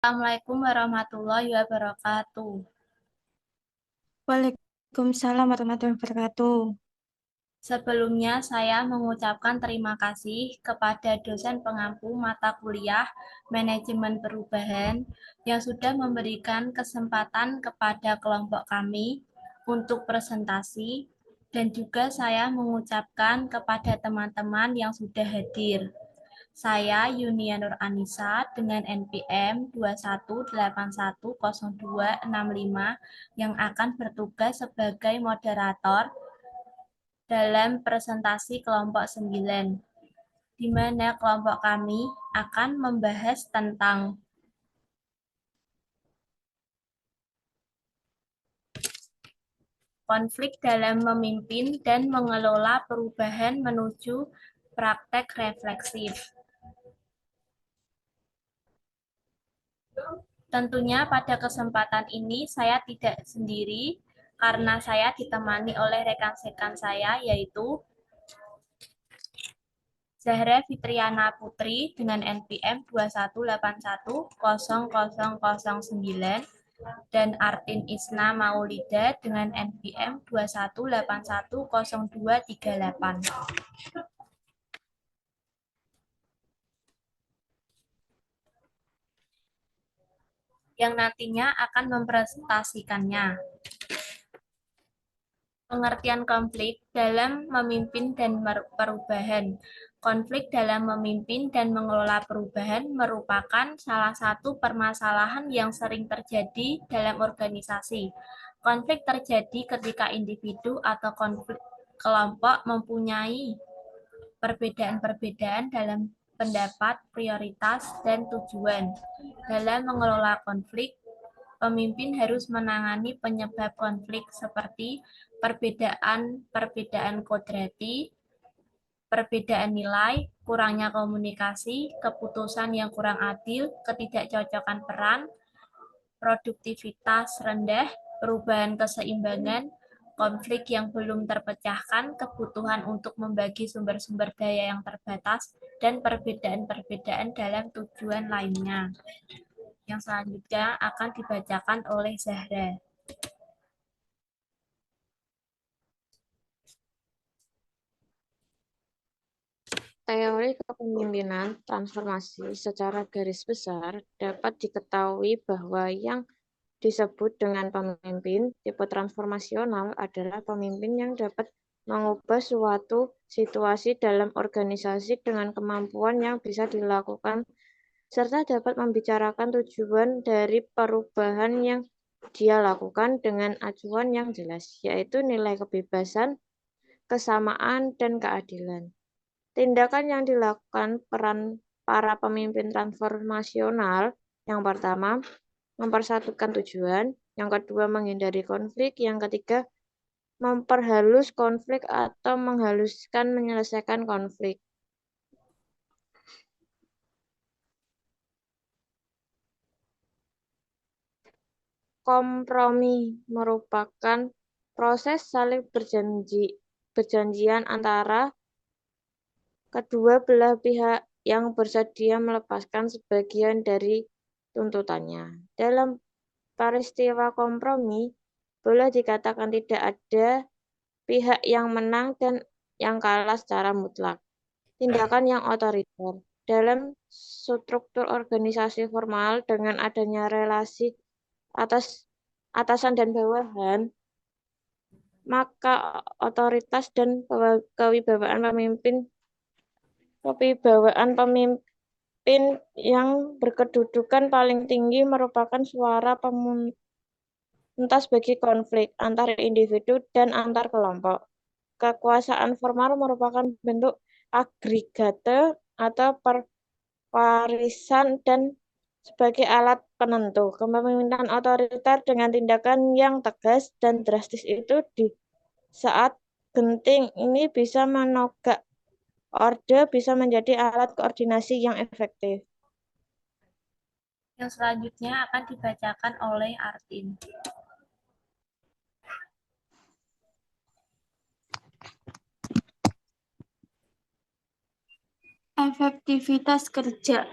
Assalamualaikum warahmatullahi wabarakatuh. Waalaikumsalam warahmatullahi wabarakatuh. Sebelumnya, saya mengucapkan terima kasih kepada dosen pengampu mata kuliah Manajemen Perubahan yang sudah memberikan kesempatan kepada kelompok kami untuk presentasi, dan juga saya mengucapkan kepada teman-teman yang sudah hadir. Saya Yunia Nur Anissa dengan NPM 218100265 yang akan bertugas sebagai moderator dalam presentasi kelompok 9, di mana kelompok kami akan membahas tentang konflik dalam memimpin dan mengelola perubahan menuju praktek refleksif. Tentunya pada kesempatan ini saya tidak sendiri karena saya ditemani oleh rekan-rekan saya yaitu Zahra Fitriana Putri dengan NPM 218100009 dan Artin Isna Maulida dengan NPM 218100238 yang nantinya akan mempresentasikannya. Pengertian konflik dalam memimpin dan perubahan. Konflik dalam memimpin dan mengelola perubahan merupakan salah satu permasalahan yang sering terjadi dalam organisasi. Konflik terjadi ketika individu atau konflik kelompok mempunyai perbedaan-perbedaan dalam pendapat, prioritas, dan tujuan. Dalam mengelola konflik, pemimpin harus menangani penyebab konflik seperti perbedaan-perbedaan kodrati, perbedaan nilai, kurangnya komunikasi, keputusan yang kurang adil, ketidakcocokan peran, produktivitas rendah, perubahan keseimbangan, konflik yang belum terpecahkan, kebutuhan untuk membagi sumber-sumber daya yang terbatas, dan perbedaan-perbedaan dalam tujuan lainnya. Yang selanjutnya akan dibacakan oleh Zahra. Teori kepemimpinan transformasi secara garis besar dapat diketahui bahwa yang disebut dengan pemimpin tipe transformasional adalah pemimpin yang dapat mengubah suatu situasi dalam organisasi dengan kemampuan yang bisa dilakukan serta dapat membicarakan tujuan dari perubahan yang dia lakukan dengan acuan yang jelas, yaitu nilai kebebasan, kesamaan, dan keadilan. Tindakan yang dilakukan peran para pemimpin transformasional, yang pertama, mempersatukan tujuan, yang kedua, menghindari konflik, yang ketiga, memperhalus konflik atau menghaluskan menyelesaikan konflik. Kompromi merupakan proses saling berjanjian antara kedua belah pihak yang bersedia melepaskan sebagian dari tuntutannya. Dalam peristiwa kompromi, boleh dikatakan tidak ada pihak yang menang dan yang kalah secara mutlak. Tindakan yang otoriter. Dalam struktur organisasi formal dengan adanya relasi atasan dan bawahan, maka otoritas dan kewibawaan pemimpin yang berkedudukan paling tinggi merupakan suara pemuntas bagi konflik antar individu dan antar kelompok. Kekuasaan formal merupakan bentuk agregate atau perwarisan dan sebagai alat penentu. Kepemimpinan otoriter dengan tindakan yang tegas dan drastis itu di saat genting ini bisa menogak orde, bisa menjadi alat koordinasi yang efektif. Yang selanjutnya akan dibacakan oleh Artin. Efektivitas kerja.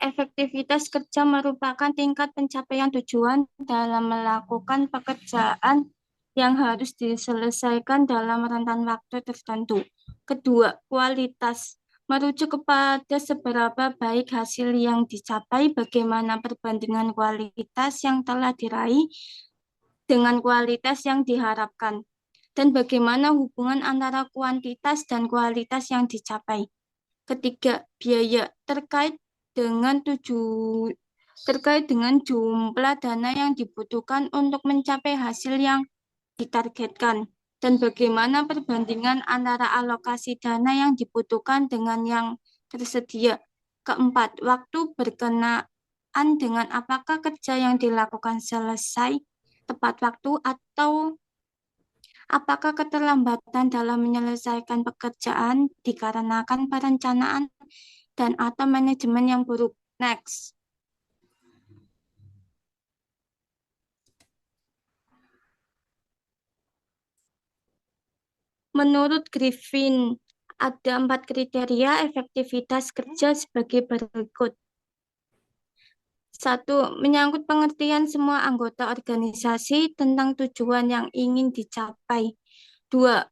efektivitas kerja merupakan tingkat pencapaian tujuan dalam melakukan pekerjaan yang harus diselesaikan dalam rentan waktu tertentu. Kedua, kualitas merujuk kepada seberapa baik hasil yang dicapai, bagaimana perbandingan kualitas yang telah diraih dengan kualitas yang diharapkan, dan bagaimana hubungan antara kuantitas dan kualitas yang dicapai. Ketiga, biaya terkait dengan jumlah dana yang dibutuhkan untuk mencapai hasil yang ditargetkan, dan bagaimana perbandingan antara alokasi dana yang dibutuhkan dengan yang tersedia. Keempat, waktu berkenaan dengan apakah kerja yang dilakukan selesai tepat waktu atau apakah keterlambatan dalam menyelesaikan pekerjaan dikarenakan perencanaan dan atau manajemen yang buruk. Next. Menurut Griffin, ada 4 kriteria efektivitas kerja sebagai berikut. 1. Menyangkut pengertian semua anggota organisasi tentang tujuan yang ingin dicapai. 2.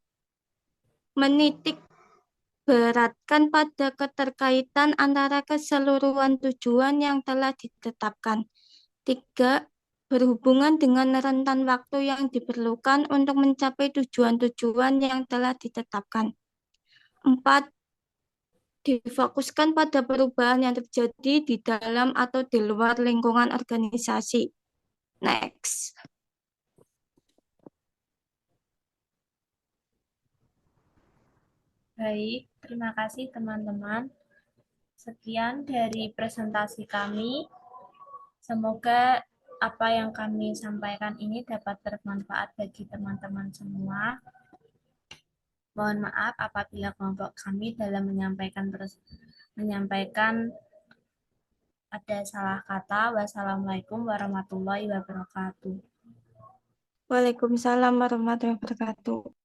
Menitik beratkan pada keterkaitan antara keseluruhan tujuan yang telah ditetapkan. 3. Berhubungan dengan rentan waktu yang diperlukan untuk mencapai tujuan-tujuan yang telah ditetapkan. 4. Difokuskan pada perubahan yang terjadi di dalam atau di luar lingkungan organisasi. Next. Baik, terima kasih teman-teman. Sekian dari presentasi kami. Semoga apa yang kami sampaikan ini dapat bermanfaat bagi teman-teman semua. Mohon maaf apabila kelompok kami dalam menyampaikan ada salah kata. Wassalamualaikum warahmatullahi wabarakatuh. Waalaikumsalam warahmatullahi wabarakatuh.